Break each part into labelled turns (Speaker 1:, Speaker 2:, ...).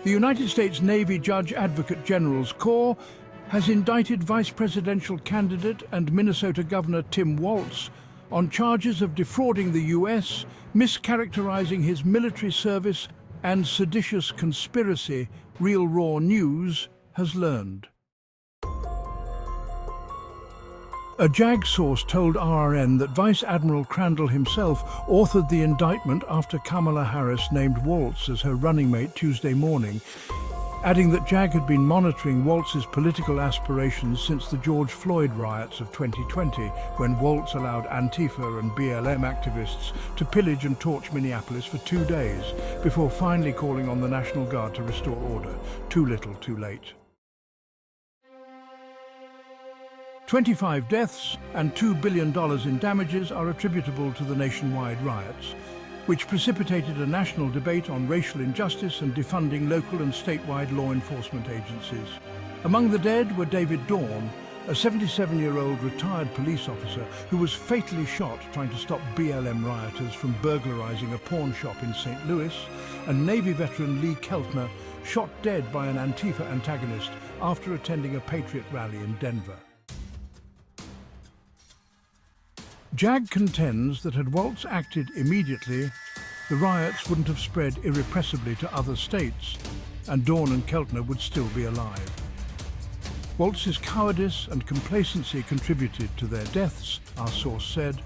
Speaker 1: The United States Navy Judge Advocate General's Corps has indicted vice presidential candidate and Minnesota Governor Tim Walz on charges of defrauding the U.S., mischaracterizing his military service, and seditious conspiracy, Real Raw News has learned. A JAG source told RRN that Vice Admiral Crandall himself authored the indictment after Kamala Harris named Walz as her running mate Tuesday morning, adding that JAG had been monitoring Walz's political aspirations since the George Floyd riots of 2020, when Walz allowed Antifa and BLM activists to pillage and torch Minneapolis for 2 days, before finally calling on the National Guard to restore order. Too little, too late. 25 deaths and $2 billion in damages are attributable to the nationwide riots, which precipitated a national debate on racial injustice and defunding local and statewide law enforcement agencies. Among the dead were David Dawn, a 77-year-old retired police officer who was fatally shot trying to stop BLM rioters from burglarizing a pawn shop in St. Louis, and Navy veteran Lee Keltner, shot dead by an Antifa antagonist after attending a Patriot rally in Denver. JAG contends that had Walz acted immediately, the riots wouldn't have spread irrepressibly to other states, and Dawn and Keltner would still be alive. Walz's cowardice and complacency contributed to their deaths, our source said,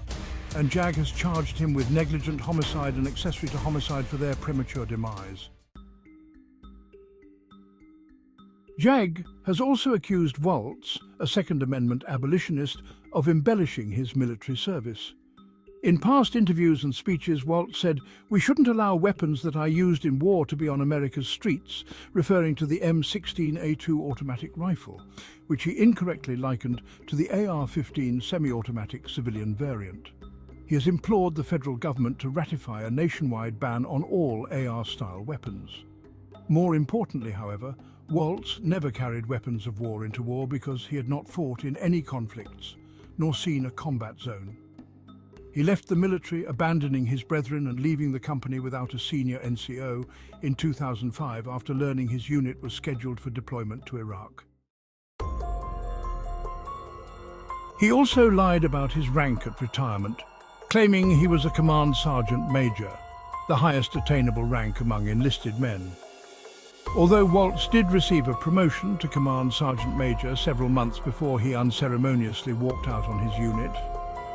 Speaker 1: and JAG has charged him with negligent homicide and accessory to homicide for their premature demise. JAG has also accused Walz, a Second Amendment abolitionist, of embellishing his military service. In past interviews and speeches, Walz said, "We shouldn't allow weapons that are used in war to be on America's streets," referring to the M16A2 automatic rifle, which he incorrectly likened to the AR-15 semi-automatic civilian variant. He has implored the federal government to ratify a nationwide ban on all AR-style weapons. More importantly, however, Walz never carried weapons of war into war because he had not fought in any conflicts, nor seen a combat zone. He left the military, abandoning his brethren and leaving the company without a senior NCO in 2005 after learning his unit was scheduled for deployment to Iraq. He also lied about his rank at retirement, claiming he was a Command Sergeant Major, the highest attainable rank among enlisted men. Although Walz did receive a promotion to Command Sergeant Major several months before he unceremoniously walked out on his unit,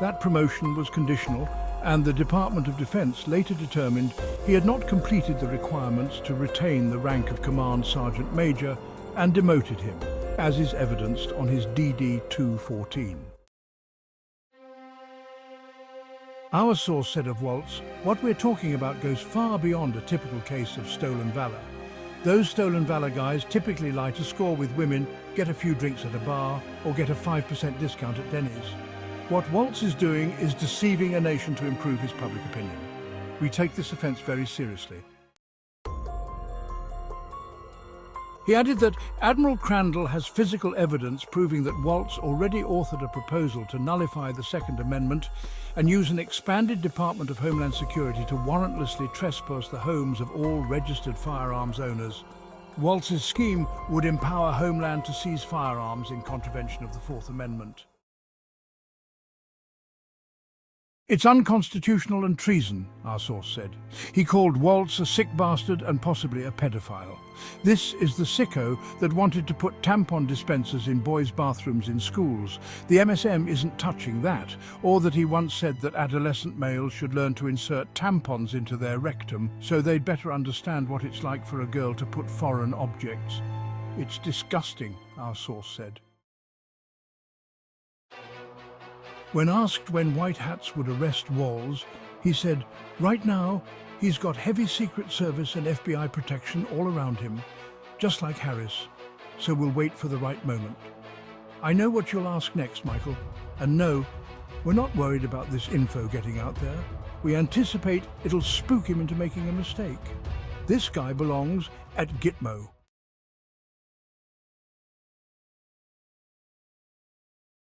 Speaker 1: that promotion was conditional, and the Department of Defense later determined he had not completed the requirements to retain the rank of Command Sergeant Major and demoted him, as is evidenced on his DD-214. Our source said of Walz, "What we're talking about goes far beyond a typical case of stolen valor. Those stolen valor guys typically lie to score with women, get a few drinks at a bar, or get a 5% discount at Denny's. What Walz is doing is deceiving a nation to improve his public opinion. We take this offense very seriously." He added that Admiral Crandall has physical evidence proving that Walz already authored a proposal to nullify the Second Amendment and use an expanded Department of Homeland Security to warrantlessly trespass the homes of all registered firearms owners. Walz's scheme would empower Homeland to seize firearms in contravention of the Fourth Amendment. "It's unconstitutional and treason," our source said. He called Walz a sick bastard and possibly a pedophile. This is the sicko that wanted to put tampon dispensers in boys' bathrooms in schools. The MSM isn't touching that, or that he once said that adolescent males should learn to insert tampons into their rectum so they'd better understand what it's like for a girl to put foreign objects. "It's disgusting," our source said. When asked when White Hats would arrest Walz, he said, "Right now, he's got heavy Secret Service and FBI protection all around him, just like Harris, so we'll wait for the right moment." I know what you'll ask next, Michael, and no, we're not worried about this info getting out there. We anticipate it'll spook him into making a mistake. This guy belongs at Gitmo.